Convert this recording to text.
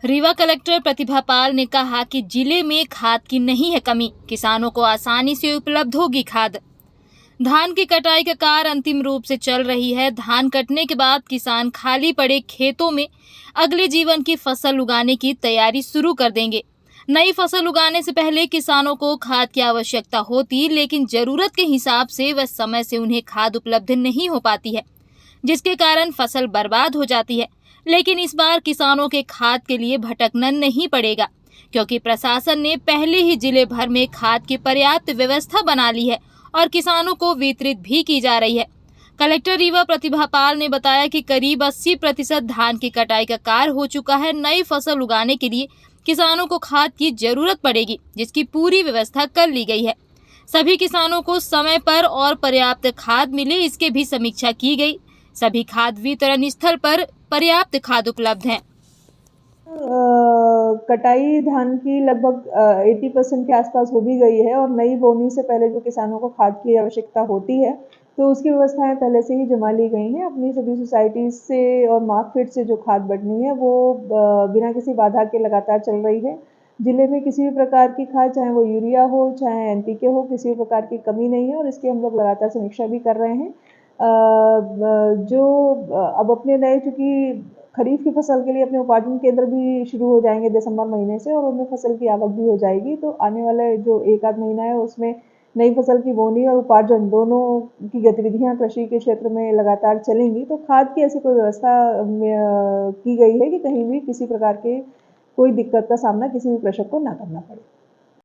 Rewa collector Pratibha Pal ने कहा कि जिले में खाद की नहीं है कमी, किसानों को आसानी से उपलब्ध होगी खाद। धान की कटाई का कार्य अंतिम रूप से चल रही है। धान कटने के बाद किसान खाली पड़े खेतों में अगले जीवन की फसल उगाने की तैयारी शुरू कर देंगे। नई फसल उगाने से पहले किसानों को खाद की आवश्यकता होती, लेकिन जरूरत के हिसाब से व समय से उन्हें खाद उपलब्ध नहीं हो पाती है, जिसके कारण फसल बर्बाद हो जाती है। लेकिन इस बार किसानों के खाद के लिए भटकना नहीं पड़ेगा, क्योंकि प्रशासन ने पहले ही जिले भर में खाद की पर्याप्त व्यवस्था बना ली है और किसानों को वितरित भी की जा रही है। कलेक्टर रीवा प्रतिभा पाल ने बताया कि करीब 80% धान की कटाई का कार्य हो चुका है। नई फसल उगाने के लिए किसानों को खाद की जरूरत पड़ेगी, जिसकी पूरी व्यवस्था कर ली गई है। सभी किसानों को समय पर और पर्याप्त खाद मिले, इसके भी समीक्षा की गई। सभी खाद वितरण स्थल पर पर्याप्त खाद उपलब्ध है। कटाई धान की लगभग 80% के आसपास हो भी गई है और नई बोनी से पहले जो किसानों को खाद की आवश्यकता होती है, तो उसकी व्यवस्थाएं पहले से ही जमा ली गई हैं। अपनी सभी सोसाइटीज से और मार्कफेड से जो खाद बढ़नी है वो बिना किसी बाधा के लगातार चल रही है। जिले में किसी भी प्रकार की खाद, चाहे वो यूरिया हो चाहे एनपीके हो, किसी भी प्रकार की कमी नहीं है और इसकी हम लोग लगातार समीक्षा भी कर रहे हैं। अब अपने नए, चूंकि खरीफ की फसल के लिए अपने उपार्जन केंद्र भी शुरू हो जाएंगे दिसंबर महीने से और उनमें फसल की आवक भी हो जाएगी। तो आने वाले जो एक आध महीना है उसमें नई फसल की बोनी और उपार्जन दोनों की गतिविधियां कृषि के क्षेत्र में लगातार चलेंगी। तो खाद की ऐसी कोई व्यवस्था की गई है कि कहीं भी किसी प्रकार के कोई दिक्कत का सामना किसी भी कृषक को ना करना पड़े।